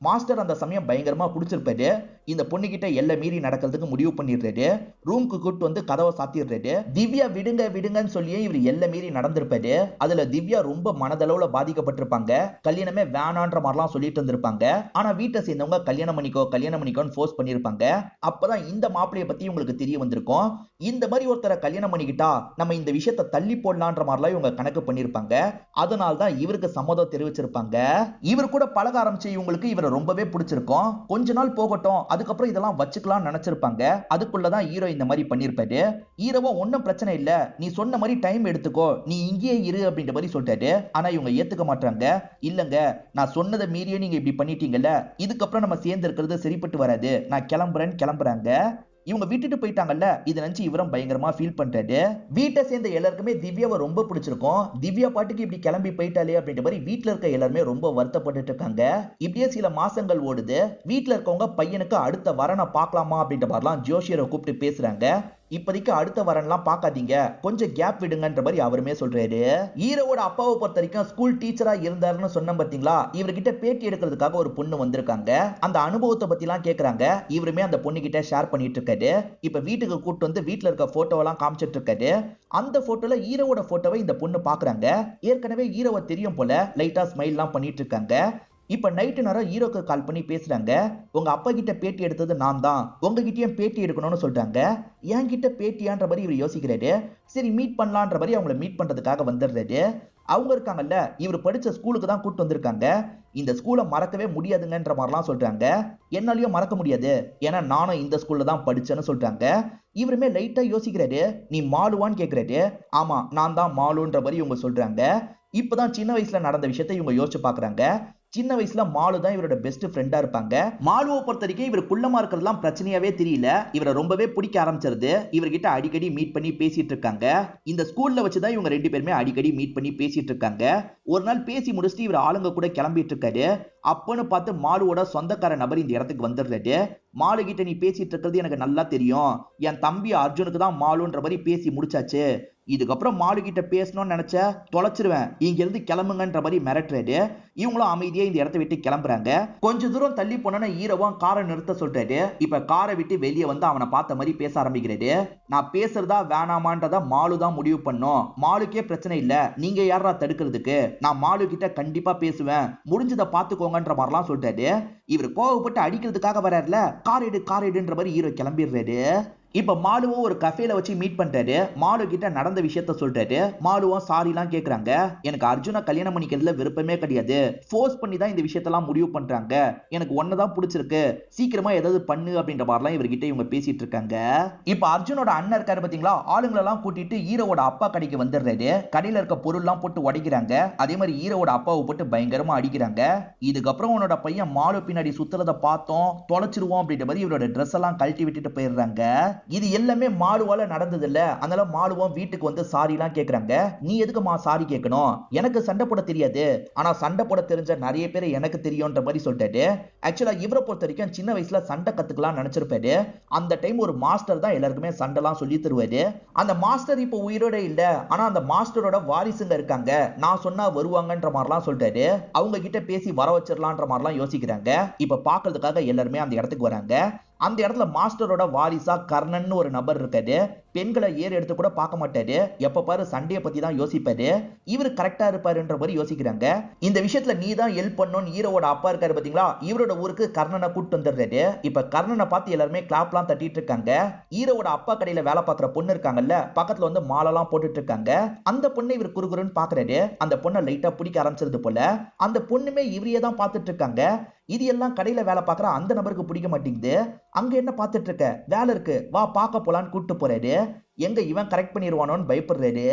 மாஸ்டர் அந்த சமயம் பயங்கரமா குடிச்சிருப்பாரு. இந்த பொண்ணு கிட்ட எல்லை மீறி நடக்கிறதுக்கு முடிவு பண்ணிடுறாரு. ரூம்க்கு கூட்டு வந்து கதவை சாத்திடுறாரு. திவ்யா விடுங்க விடுங்கன்னு சொல்லியே இவர் எல்லை மீறி நடந்திருப்பாரு. அதுல திவ்யா ரொம்ப மனதளவுல பாதிக்கப்பட்டிருப்பாங்க. கல்யாணமே வேணான்ற மாதிரிலாம் சொல்லிட்டு இருந்திருப்பாங்க. ஆனா வீட்டை சேர்ந்தவங்க கல்யாணம் பண்ணிக்கோன்னு ஃபோர்ஸ் பண்ணிருப்பாங்க. அப்பதான் இந்த மாப்பிளைய பத்தி உங்களுக்கு தெரிய வந்திருக்கும். இந்த மாதிரி ஒருத்தரை கல்யாணம் பண்ணிக்கிட்டா நம்ம இந்த விஷயத்தை தள்ளி போடலான்ற மாதிரிலாம் இவங்க கணக்கு பண்ணிருப்பாங்க. அதனால்தான் இவருக்கு சம்மதம் தெரிவிச்சிருப்பாங்க. இவர் கூட பழக ஆரம்பிச்சு இவங்களுக்கு இவரை ரொம்பவே பிடிச்சிருக்கும். கொஞ்ச நாள் போகட்டும், அதுக்கப்புறம் இதெல்லாம் வச்சுக்கலாம் நினைச்சிருப்பாங்க. அதுக்குள்ளதான் ஹீரோ இந்த மாதிரி பண்ணிருப்பாரு. ஹீரோவா ஒன்னும் பிரச்சனை இல்ல, நீ சொன்ன மாதிரி டைம் எடுத்துக்கோ, நீ இங்கேயே இரு அப்படின்ற மாதிரி சொல்லிட்டாரு. ஆனா இவங்க ஏத்துக்க மாட்டாங்க. இல்லங்க, நான் சொன்னதை மீறியே நீங்க இப்படி பண்ணிட்டீங்கல்ல, இதுக்கப்புறம் நம்ம சேர்ந்து இருக்கிறது சரிப்பட்டு வராது, நான் கிளம்புறாங்க. இவங்க விட்டுட்டு போயிட்டாங்கல்ல, இதை நினைச்சு இவரும் பயங்கரமா ஃபீல் பண்றாரு. வீட்டை சேர்ந்த எல்லாருக்குமே திவ்யாவை ரொம்ப பிடிச்சிருக்கும். திவ்யா பாட்டுக்கு இப்படி கிளம்பி போயிட்டாலே அப்படின்ற மாதிரி வீட்டுல இருக்க எல்லாருமே ரொம்ப வருத்தப்பட்டு இருக்காங்க. இப்படியே சில மாசங்கள் ஓடுது. வீட்டுல இருக்கவங்க பையனுக்கு அடுத்த வரனை பார்க்கலாமா அப்படின்ற மாதிரிலாம் ஜோஷியரை கூப்பிட்டு பேசுறாங்க. இப்போதைக்கு அடுத்த வரன்லாம் பார்க்காதீங்க, கொஞ்சம் கேப் விடுங்கன்ற மாதிரி அவருமே சொல்றாரு. ஹீரோவோட அப்பாவை பொறுத்த வரைக்கும் ஸ்கூல் டீச்சரா இருந்தாருன்னு சொன்ன பாத்தீங்களா, இவர்கிட்ட பேட்டி எடுக்கிறதுக்காக ஒரு பொண்ணு வந்திருக்காங்க. அந்த அனுபவத்தை பத்தி எல்லாம் கேக்குறாங்க. இவருமே அந்த பொண்ணு கிட்ட ஷேர் பண்ணிட்டு இருக்காரு. இப்ப வீட்டுக்கு கூட்டு வந்து வீட்டுல இருக்க போட்டோவெல்லாம் காமிச்சிட்டு இருக்காரு. அந்த போட்டோல ஹீரோவோட போட்டோவை இந்த பொண்ணு பாக்குறாங்க. ஏற்கனவே ஹீரோவை தெரியும் போல, லைட்டா ஸ்மைல் எல்லாம் பண்ணிட்டு இருக்காங்க. இப்ப நைட்டு நேரம் ஹீரோக்கு கால் பண்ணி பேசுறாங்க. உங்க அப்பா கிட்ட பேட்டி எடுத்தது நான் தான், உங்ககிட்டயும் பேட்டி எடுக்கணும்னு சொல்றாங்க. என்கிட்ட பேட்டியான்ற மாதிரி இவர் யோசிக்கிறாரு. சரி மீட் பண்ணலான்ற மாதிரி அவங்கள மீட் பண்றதுக்காக வந்துடுறாரு. அவங்க இருக்காங்கல்ல, இவர் படிச்ச ஸ்கூலுக்கு தான் கூட்டு வந்திருக்காங்க. இந்த ஸ்கூலை மறக்கவே முடியாதுங்கன்ற மாதிரிலாம் சொல்றாங்க. என்னாலயும் மறக்க முடியாது, ஏன்னா நானும் இந்த ஸ்கூல்ல தான் படிச்சேன்னு சொல்றாங்க. இவருமே லைட்டா யோசிக்கிறாரு. நீ மாலுவான்னு கேக்குறாரு. ஆமா நான் தான் மாலுன்ற மாதிரி இவங்க சொல்றாங்க. இப்பதான் சின்ன வயசுல நடந்த விஷயத்தை இவங்க யோசிச்சு பாக்குறாங்க. சின்ன வயசுல மாலு தான் இவரோட பெஸ்ட் ஃப்ரெண்டா இருப்பாங்க. மாலுவை பொறுத்த வரைக்கும் இவர் குள்ளமா இருக்கிறதுலாம் பிரச்சனையாவே தெரியல. இவரை ரொம்பவே பிடிக்க ஆரம்பிச்சிருது. இவர்கிட்ட அடிக்கடி மீட் பண்ணி பேசிட்டு இருக்காங்க. இந்த ஸ்கூல்ல வச்சுதான் இவங்க ரெண்டு பேருமே அடிக்கடி மீட் பண்ணி பேசிட்டு இருக்காங்க. ஒரு நாள் பேசி முடிச்சுட்டு இவர் ஆளுங்க கூட கிளம்பிட்டு இருக்காரு. அப்பன்னு பார்த்து மாலுவோட சொந்தக்கார நபர் இந்த இடத்துக்கு வந்துடுறாரு. மாலு கிட்ட நீ பேசிட்டு இருக்கிறது எனக்கு நல்லா தெரியும், என் தம்பி அர்ஜுனுக்கு தான் மாலுன்ற மாதிரி பேசி முடிச்சாச்சு, இதுக்கப்புறம் மாலு கிட்ட பேசணும்னு நினைச்ச தொலைச்சிருவேன், இங்க இருந்து கிளம்புங்கன்ற மாதிரி மிரட்டுறாரு. இவங்களும் அமைதியா இந்த இடத்தை விட்டு கிளம்புறாங்க. கொஞ்ச தூரம் தள்ளி போனோன்னா ஹீரோவும் காரை நிறுத்த சொல்றாரு. இப்ப காரை விட்டு வெளியே வந்து அவனை பார்த்த மாதிரி பேச ஆரம்பிக்கிறாரு. நான் பேசுறதா வேணாமான்றத மாலு தான் முடிவு பண்ணும், மாலுக்கே பிரச்சனை இல்ல, நீங்க யாரா தடுக்கிறதுக்கு, நான் மாலு கிட்ட கண்டிப்பா பேசுவேன், முடிஞ்சதை பாத்துக்கோங்கன்ற மாதிரிலாம் சொல்றாரு. இவர் கோவப்பட்டு அடிக்கிறதுக்காக வர்றாருல, கார் எடுன்ற மாதிரி ஹீரோ கிளம்பிடுறாரு. இப்ப மாலுவும் ஒரு கஃபேல வச்சு மீட் பண்றாரு. மாலு கிட்ட நடந்த விஷயத்த சொல்றாரு. மாலுவும் சாரிலாம் கேக்குறாங்க. எனக்கு அர்ஜுனை கல்யாணம் பண்ணிக்கிறதுல விருப்பமே கிடையாது, ஃபோர்ஸ் பண்ணி தான் இந்த விஷயத்தெல்லாம் முடிவு பண்றாங்க, எனக்கு ஒன்னதான் பிடிச்சிருக்கு, சீக்கிரமா ஏதாவது பண்ணு அப்படின்ற மாதிரிலாம் இவர்கிட்ட இவங்க பேசிட்டு இருக்காங்க. இப்ப அர்ஜுனோட அண்ணன் இருக்காரு பாத்தீங்களா, ஆளுங்களெல்லாம் கூட்டிட்டு ஹீரோவோட அப்பா கடைக்கு வந்துடுறாரு. கடையில இருக்க பொருள்லாம் போட்டு உடைக்கிறாங்க. அதே மாதிரி ஹீரோவோட அப்பாவை போட்டு பயங்கரமா அடிக்கிறாங்க. இதுக்கப்புறம் உன்னோட பையன் மாலு பின்னாடி சுத்துறத பார்த்தோம், தொலைச்சிருவோம் அப்படின்ற மாதிரி இவரோட ட்ரெஸ் எல்லாம் கழட்டி விட்டுட்டு போயிடுறாங்க. இது எல்லாமே மாலுவால நடந்தது இல்ல. அதனால மாலுவும் வீட்டுக்கு வந்து சாரி எல்லாம் கேக்குறாங்க. நீ எதுக்குமா சாரி கேட்கணும், எனக்கு சண்டை போட தெரியாது, ஆனா சண்டை போட தெரிஞ்ச நிறைய பேர் எனக்கு தெரியும்ன்ற மாதிரி சொல்லிட்டாரு. ஆக்சுவலா இவரை பொறுத்த வரைக்கும் சின்ன வயசுல சண்டை கத்துக்கலாம் நினைச்சிருப்பாரு. அந்த டைம் ஒரு மாஸ்டர் தான் எல்லாருக்குமே சண்டை எல்லாம் சொல்லி தருவாரு. அந்த மாஸ்டர் இப்ப உயிரோட இல்ல, ஆனா அந்த மாஸ்டரோட வாரிசுங்க இருக்காங்க, நான் சொன்னா வருவாங்கன்ற மாதிரிலாம் சொல்லிட்டாரு. அவங்க கிட்ட பேசி வர வச்சிடலான்ற மாதிரிலாம் யோசிக்கிறாங்க. இப்ப பாக்குறதுக்காக எல்லாருமே அந்த இடத்துக்கு வராங்க. அந்த இடத்துல மாஸ்டரோட வாரிசா கர்ணன் ஒரு நபர் இருக்காரு. பெண்களை ஏறு எடுத்து கூட பார்க்க மாட்டாரு, எப்ப பாரு சண்டையை பத்தி தான் யோசிப்பாரு. இவரு கரெக்டா இருப்பாருன்ற மாதிரி யோசிக்கிறாங்க. இந்த விஷயத்துல நீ தான் ஹெல்ப் பண்ணணும், ஹீரோவோட அப்பா இருக்காரு பாத்தீங்களா, இவரோட ஊருக்கு கர்ணனை கூட்டு வந்துடுறாரு. இப்ப கர்ணனை பார்த்து எல்லாருமே கிளாப்லாம் தட்டிட்டு இருக்காங்க. ஹீரோவோட அப்பா கடையில வேலை பார்க்குற பொண்ணு இருக்காங்கல்ல, பக்கத்துல வந்து மாலெல்லாம் போட்டுட்டு இருக்காங்க. அந்த பொண்ணை இவர் குறுகுறுன்னு பாக்குறாரு. அந்த பொண்ணை லைட்டா பிடிக்க ஆரம்பிச்சது போல. அந்த பொண்ணுமே இவரையே தான் பார்த்துட்டு இருக்காங்க. இது எல்லாம் கடையில வேலை பார்க்குற அந்த நபருக்கு பிடிக்க மாட்டேங்குது. அங்க என்ன பார்த்துட்டு இருக்க, வேலை இருக்கு வா பார்க்க போலான்னு கூட்டு போறாரு. எங்க இவன் கரெக்ட் பண்ணிடுவானோன்னு பயப்படுறாரு.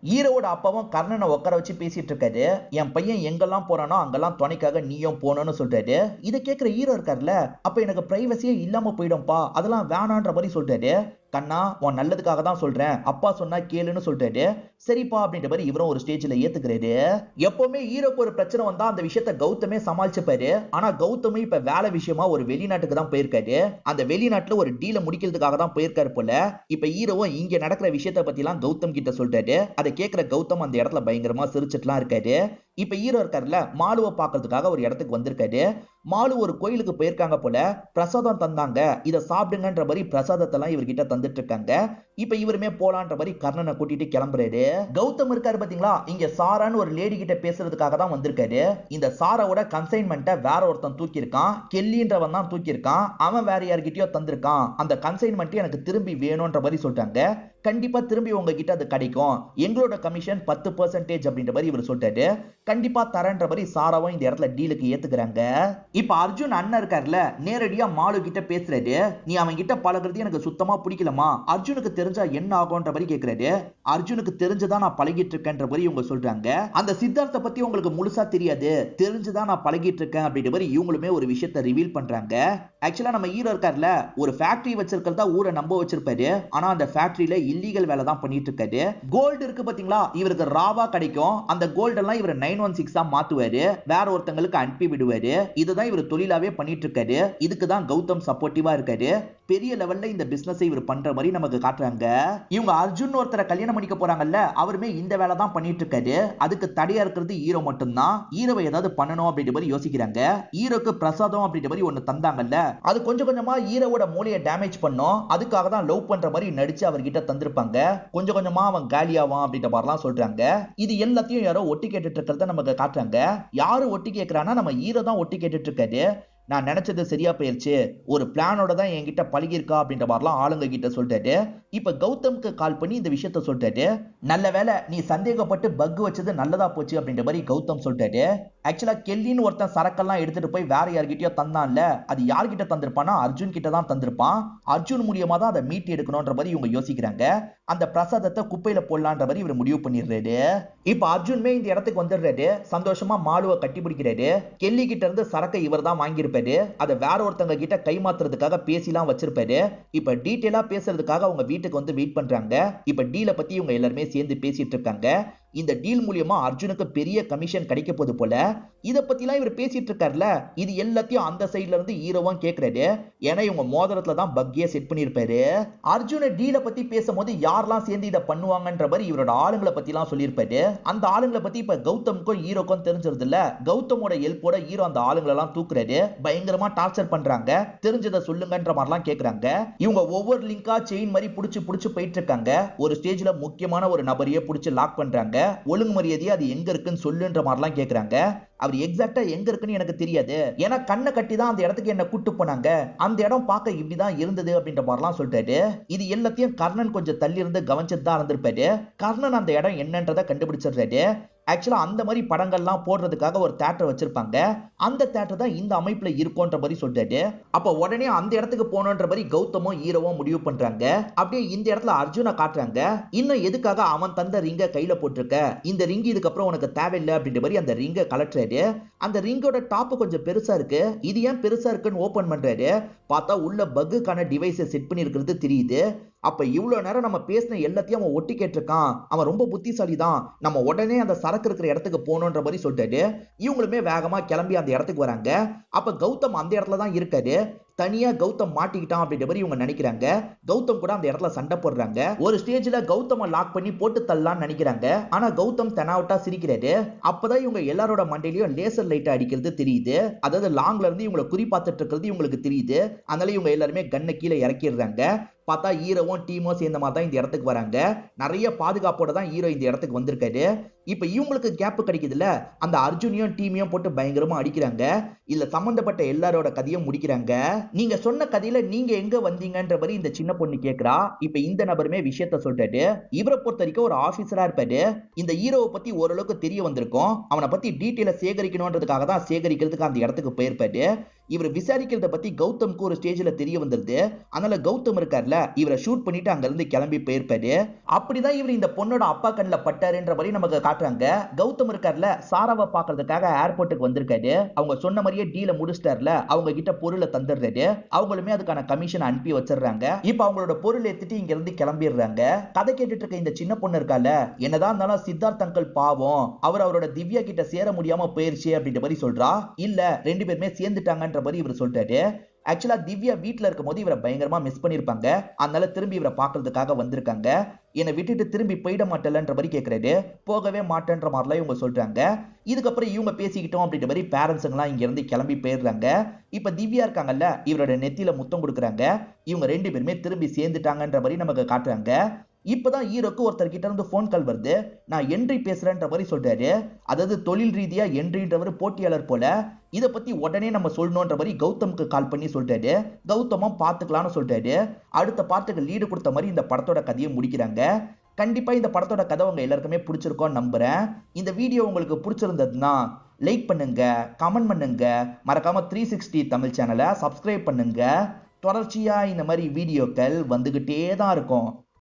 ஹீரோவோட அப்பாவும் கர்ணனை உட்கார வச்சு பேசிட்டு இருக்காரு. என் பையன் எங்கெல்லாம் போறானோ அங்கெல்லாம் துணைக்காக நீயும் போனோன்னு சொல்றாரு. இதை கேட்கிற ஹீரோ இருக்காருல்ல, அப்ப எனக்கு பிரைவசியே இல்லாம போயிடும்பா, அதெல்லாம் வேணான்ற மாதிரி சொல்றாரு. கண்ணா உன் நல்லதுக்காக தான் சொல்றேன், அப்பா சொன்னா கேளுன்னு சொல்றாரு. சரிப்பா அப்படின்ற மாதிரி இவரும் ஒரு ஸ்டேஜ்ல ஏத்துக்கிறாரு. எப்பவுமே ஹீரோக்கு ஒரு பிரச்சனை வந்தா அந்த விஷயத்த கௌதமே சமாளிச்சுப்பாரு. ஆனா கௌதமே இப்ப வேலை விஷயமா ஒரு வெளிநாட்டுக்கு தான் போயிருக்காரு. அந்த வெளிநாட்டுல ஒரு டீலை முடிக்கிறதுக்காக தான் போயிருக்காரு போல. இப்ப ஹீரோவும் இங்க நடக்கிற விஷயத்த பத்தி எல்லாம் கௌதம் கிட்ட சொல்றாரு. அதை கேட்கிற கௌதம் அந்த இடத்துல பயங்கரமா சிரிச்சிட்டுலாம் இருக்காரு. இப்ப ஹீரோ இருக்காருல்ல, மாலுவை பாக்குறதுக்காக ஒரு இடத்துக்கு வந்திருக்காரு. மாலு ஒரு கோயிலுக்கு போயிருக்காங்க போல, பிரசாதம் தந்தாங்க, இதை சாப்பிடுங்கன்ற மாதிரி பிரசாதத்தை எல்லாம் இவர்கிட்ட தந்துட்டு இருக்காங்க. இப்ப இவருமே போலான்ற மாதிரி கர்ணனை கூட்டிட்டு கிளம்புறாரு. கௌதம் இருக்காரு பாத்தீங்களா, இங்க சாரான்னு ஒரு லேடி கிட்ட பேசுறதுக்காக தான் வந்திருக்காரு. இந்த சாராவோட கன்சைன்மெண்ட்டை வேற ஒருத்தன் தூக்கியிருக்கான், கெல்லின்றவன் தான் தூக்கியிருக்கான். அவன் வேற யார்கிட்டயோ தந்திருக்கான், அந்த கன்சைன்மெண்ட் எனக்கு திரும்பி வேணும்ன்ற மாதிரி சொல்றாங்க. கண்டிப்பா திரும்பி உங்ககிட்ட அது கிடைக்கும், எங்களோட கமிஷன் 10% அப்படின்ற மாதிரி இவர் சொல்றாரு. கண்டிப்பா தரன்ற மாதிரி சாராவும் இந்த இடத்துல டீலுக்கு ஏத்துக்கிறாங்க. இப்ப அர்ஜுன் அண்ணன் இருக்காருல, நேரடியா மாலு கிட்ட பேசுறாரு. நீ அவன் கிட்ட பழகுறது எனக்கு சுத்தமா பிடிக்கலமா, அர்ஜுனுக்கு தெரிஞ்சா என்ன ஆகும்ன்ற மாதிரி கேக்குறாரு. அர்ஜுனுக்கு தெரிஞ்சுதான் நான் பழகிட்டு இருக்கேன்ற மாதிரி இவங்க சொல்றாங்க. அந்த சித்தார்த்த பத்தி உங்களுக்கு முழுசா தெரியாது, தெரிஞ்சுதான் நான் பழகிட்டு இருக்கேன் அப்படின்ற மாதிரி இவங்களுமே ஒரு விஷயத்தை ரிவீல் பண்றாங்க. ஆக்சுவலா நம்ம ஹீரோ இருக்காருல, ஒரு ஃபேக்டரி வச்சிருக்கிறதா ஊரை நம்ப வச்சிருப்பாரு. ஆனா அந்த ஃபேக்டரியில இல்லீகல் வேலை தான் பண்ணிட்டு இருக்காரு. கோல்டு இருக்கு பாத்தீங்களா, இவருக்கு ராவா கிடைக்கும். அந்த கோல்டு எல்லாம் இவர் 916 மாத்துவாரு, வேற ஒருத்தங்களுக்கு அனுப்பி விடுவாரு. இதுதான் இவர் தொழிலாவே பண்ணிட்டு இருக்காரு. இதுக்கு தான் கௌதம் சப்போர்ட்டிவா இருக்காரு. பெரிய லெவல்ல இந்த பிசினஸ் இவர் பண்ற மாதிரி நமக்கு காட்டுறாங்க. இவங்க அர்ஜுன் ஒருத்தரை கல்யாணம் பண்ணிக்க போறாங்கல்ல, அவருமே இந்த வேலை தான் பண்ணிட்டு இருக்காரு. அதுக்கு தடையா இருக்கிறது ஹீரோ மட்டும்தான். ஹீரோவை ஏதாவது பண்ணணும் அப்படின்ற மாதிரி யோசிக்கிறாங்க. ஹீரோக்கு பிரசாதம் அப்படின்ற மாதிரி ஒண்ணு தந்தாங்கல்ல, அது கொஞ்சம் கொஞ்சமா ஹீரோவோட மூளையை டேமேஜ் பண்ணும். அதுக்காக தான் லவ் பண்ற மாதிரி நடிச்சு அவர்கிட்ட தந்திருப்பாங்க. கொஞ்சம் கொஞ்சமா அவன் காலியாவான் அப்படின்ற மாதிரிலாம் சொல்றாங்க. இது எல்லாத்தையும் யாரோ ஒட்டி கேட்டுட்டு இருக்கிறத படத்தை நமக்கு காட்டுறாங்க. யாரு ஒட்டி கேட்கிறான்னா நம்ம ஹீரோ தான் ஒட்டி கேட்டுட்டு இருக்காரு. நான் நினைச்சது சரியா போயிருச்சு, ஒரு பிளானோட தான் என்கிட்ட பழகிருக்கா அப்படின்ற மாதிரிலாம் ஆளுங்க கிட்ட சொல்லிட்டாரு. இப்ப கௌதம்க்கு கால் பண்ணி இந்த விஷயத்த சொல்லிட்டாரு. நல்ல வேலை நீ சந்தேகப்பட்டு பக் வச்சது நல்லதா போச்சு அப்படின்ற மாதிரி கௌதம் சொல்லிட்டாரு. ஆக்சுவலா கெல்லின்னு ஒருத்தன் சரக்கெல்லாம் எடுத்துட்டு போய் வேற யார்கிட்டயோ தந்தான்ல, அது யார்கிட்ட தந்திருப்பானா அர்ஜுன் கிட்ட தான் தந்திருப்பான். அர்ஜுன் மூலியமா தான் அதை மீட்டி எடுக்கணும்ன்ற மாதிரி இவங்க யோசிக்கிறாங்க. அந்த பிரசாதத்தை குப்பையில போடலான்ற மாதிரி இவர் முடிவு பண்ணிடுறாரு. இப்ப அர்ஜுன்மே இந்த இடத்துக்கு வந்துடுறாரு. சந்தோஷமா மாலுவை கட்டி பிடிக்கிறாரு. கெல்லி கிட்ட இருந்து சரக்கை இவர் தான் வாங்கியிருப்பாரு. அதை வேற ஒருத்தங்க கிட்ட கைமாத்துறதுக்காக பேசிலாம் வச்சிருப்பாரு. இப்ப டீடைலா பேசுறதுக்காக அவங்க வீட்டுக்கு வந்து வெயிட் பண்றாங்க. இப்ப டீலை பத்தி இவங்க எல்லாருமே சேர்ந்து பேசிட்டு இருக்காங்க. இந்த டீல் மூலியமா அர்ஜுனுக்கு பெரிய கமிஷன் கிடைக்க போது போல. இத பத்திலாம் இவர் பேசிட்டு இருக்காருல, இது எல்லாத்தையும் அந்த சைடுல இருந்து ஹீரோவா கேக்குறாரு. ஏன்னா இவங்க மோதிரத்துல தான் பக்கிய செட் பண்ணிருப்பாரு. அர்ஜுன டீலை பத்தி பேசும்போது யாரெல்லாம் சேர்ந்து இதை பண்ணுவாங்கன்ற மாதிரி இவரோட ஆளுங்களை பத்தி எல்லாம் சொல்லியிருப்பாரு. அந்த ஆளுங்களை பத்தி இப்ப கௌதமுக்கும் ஹீரோக்கும் தெரிஞ்சிருது இல்ல. கௌதமோட ஹெல்ப்போட ஹீரோ அந்த ஆளுங்களை எல்லாம் தூக்குறாரு. பயங்கரமா டார்ச்சர் பண்றாங்க. தெரிஞ்சதை சொல்லுங்கன்ற மாதிரிலாம் கேக்குறாங்க. இவங்க ஒவ்வொரு லிங்கா செயின் மாதிரி புடிச்சு புடிச்சு போயிட்டு இருக்காங்க. ஒரு ஸ்டேஜ்ல முக்கியமான ஒரு நபரையே புடிச்சு லாக் பண்றாங்க. ஒழுங்கு மரியாதையா அது எங்க இருக்குன்னு சொல்லுன்ற மாதிரிலாம் கேக்குறாங்க. அவர் எக்ஸாக்ட்டா எங்க இருக்குன்னு எனக்கு தெரியாது, ஏன்னா கண்ணை கட்டி தான் அந்த இடத்துக்கு என்ன கூட்டு போனாங்க, அந்த இடம் பார்க்க இப்படிதான் இருந்தது அப்படின்ற மாதிரிலாம் சொல்லிட்டாரு. இது எல்லாத்தையும் கர்ணன் கொஞ்சம் தள்ளி இருந்து கவனிச்சுட்டு தான் இருந்திருப்பாரு. கர்ணன் அந்த இடம் என்னன்றதை கண்டுபிடிச்சிடுறாரு. ஆக்சுவலா அந்த மாதிரி படங்கள்லாம் போடுறதுக்காக ஒரு தியேட்டர் வச்சிருப்பாங்க. அந்த தியேட்டர் தான் இந்த அமைப்புல இருக்கும்ன்ற மாதிரி சொல்லிட்டாரு. அப்ப உடனே அந்த இடத்துக்கு போகணுன்ற மாதிரி கௌதமும் ஹீரோவும் முடிவு பண்றாங்க. அப்படியே இந்த இடத்துல அர்ஜுனை காட்டுறாங்க. இன்னும் எதுக்காக அவன் தந்த ரிங்கை கையில போட்டிருக்க, இந்த ரிங் இதுக்கப்புறம் உனக்கு தேவையில்லை அப்படின்ற மாதிரி அந்த ரிங்கை கலட்டுறாரு. அந்த ரிங்கோட டாப் கொஞ்சம் பெருசா இருக்கு. இது ஏன் பெருசா இருக்குன்னு ஓபன் பண்றாரு. பார்த்தா உள்ள பக்குக்கான டிவைஸை செட் பண்ணி இருக்கிறது தெரியுது. அப்ப இவ்வளவு நேரம் நம்ம பேசின எல்லாத்தையும் அவன் ஒட்டி கேட்டிருக்கான். அவன் ரொம்ப புத்திசாலி தான். நம்ம உடனே அந்த சரக்கு இருக்கிற இடத்துக்கு போகணுன்ற மாதிரி சொல்லிட்டாரு. இவங்களுமே வேகமா கிளம்பி அந்த இடத்துக்கு வராங்க. அப்ப கௌதம் அந்த இடத்துல தான் இருக்காரு. தனியா கௌதம் மாட்டிக்கிட்டான் அப்படின்ற மாதிரி இவங்க நினைக்கிறாங்க. கௌதம் கூட அந்த இடத்துல சண்டை போடுறாங்க. ஒரு ஸ்டேஜ்ல கௌதம லாக் பண்ணி போட்டு தள்ளலாம்னு நினைக்கிறாங்க. ஆனா கௌதம் தெனாவட்டா சிரிக்கிறாரு. அப்பதான் இவங்க எல்லாரோட மண்டையிலயும் லேசர் லைட் அடிக்கிறது தெரியுது. அதாவது லாங்ல இருந்து இவங்களை குறி பார்த்துட்டு இருக்கிறது இவங்களுக்கு தெரியுது. அதனால இவங்க எல்லாருமே கண்ணை கீழே இறக்கிடுறாங்க. பார்த்தா ஹீரோவும் டீமும் சேர்ந்த மாதிரி தான் இந்த இடத்துக்கு வராங்க. நிறைய பாதுகாப்போட தான் ஹீரோ இந்த இடத்துக்கு வந்திருக்காரு. இப்ப இவங்களுக்கு கேப் கிடைக்குதுல்ல, அந்த அர்ஜுனையும் டீமையும் போட்டு பயங்கரமா அடிக்கிறாங்க. இல்ல சம்பந்தப்பட்ட எல்லாரோட கதையும் முடிக்கிறாங்க. நீங்க சொன்ன கதையில நீங்க எங்க வந்தீங்கன்ற மாதிரி இந்த சின்ன பொண்ணு கேக்குறா. இப்ப இந்த நபருமே விஷயத்த சொல்லிட்டாரு. இவரை பொறுத்த வரைக்கும் ஒரு ஆபீசரா இருப்பாரு. இந்த ஹீரோவை பத்தி ஓரளவுக்கு தெரிய வந்திருக்கும். அவனை பத்தி டீட்டெயில சேகரிக்கணும்ன்றதுக்காக தான் சேகரிக்கிறதுக்கு அந்த இடத்துக்கு போயிருப்பாரு. இவர் விசாரிக்கிறத பத்தி கௌதம்க்கு ஒரு ஸ்டேஜ்ல தெரிய வந்திருது. அதனால கௌதம் இருக்கார்ல, இவரை ஷூட் பண்ணிட்டு அங்க இருந்து கிளம்பி போயிருப்பாரு. அப்படிதான் இவர் இந்த பொண்ணோட அப்பா கண்ணுல பட்டாருன்ற மாதிரி நமக்கு காட்டுறாங்க. கௌதம் இருக்கார்ல, சாராவை பாக்குறதுக்காக ஏர்போர்ட்டுக்கு வந்திருக்காரு. அவங்க சொன்ன மாதிரியே டீல முடிச்சிட்டார்ல, அவங்க கிட்ட பொருளை தந்துடுறாரு. அவங்களுமே அதுக்கான கமிஷன் அனுப்பி வச்சிடுறாங்க. இப்ப அவங்களோட பொருள் எடுத்துட்டு இங்க இருந்து கிளம்பிடுறாங்க. கதை கேட்டுட்டு இருக்க இந்த சின்ன பொண்ணு இருக்கால, என்னதான் இருந்தாலும் சித்தார்த் அங்கிள் பாவம், அவரோட திவ்யா கிட்ட சேர முடியாம போயிருச்சு அப்படின்ற மாதிரி சொல்றா. இல்ல ரெண்டு பேருமே சேர்ந்துட்டாங்கன்ற மாதிரி இவர் சொல்றாரு. ஆக்சுவலா திவ்யா வீட்ல இருக்கும்போது இவரை பயங்கரமா மிஸ் பண்ணிருப்பாங்க. அதனால திரும்பி இவரை பார்க்கிறதுக்காக வந்திருக்காங்க. என்னை விட்டுட்டு திரும்பி போயிட மாட்டேன்ற மாதிரி கேட்கறாரு. போகவே மாட்டேன்ற மாதிரிலாம் இவங்க சொல்றாங்க. இதுக்கப்புறம் இவங்க பேசிக்கிட்டோம் அப்படின்ற மாதிரி பேரண்ட்ஸுங்கெல்லாம் இங்க இருந்து கிளம்பி போயிடுறாங்க. இப்ப திவ்யா இருக்காங்கல்ல, இவரோட நெத்தியில முத்தம் கொடுக்குறாங்க. இவங்க ரெண்டு பேருமே திரும்பி சேர்ந்துட்டாங்கன்ற மாதிரி நமக்கு காட்டுறாங்க. இப்பதான் ஹீரோக்கு ஒருத்தர் கிட்ட இருந்து போன் கால் வருது. நான் என்ட்ரி பேசுறேன்ற மாதிரி சொல்றாரு. அதாவது தொழில் ரீதியா என்ட்ரின்றவர் போட்டியாளர் போல. இத பத்தி உடனே நம்ம சொல்லணும்ன்ற மாதிரி கௌதம்க்கு கால் பண்ணி சொல்றாரு. கௌதமும் பாத்துக்கலாம்னு சொல்றாரு. அடுத்த பார்ட்டுக்கு லீடு கொடுத்த மாதிரி இந்த படத்தோட கதையை முடிக்கிறாங்க. கண்டிப்பா இந்த படத்தோட கதை உங்க எல்லாருக்குமே பிடிச்சிருக்கோம்னு நம்புறேன். இந்த வீடியோ உங்களுக்கு பிடிச்சிருந்ததுன்னா லைக் பண்ணுங்க, கமெண்ட் பண்ணுங்க, மறக்காம 360 தமிழ் சேனலை சப்ஸ்கிரைப் பண்ணுங்க. தொடர்ச்சியா இந்த மாதிரி வீடியோக்கள் வந்துகிட்டே தான் இருக்கும்.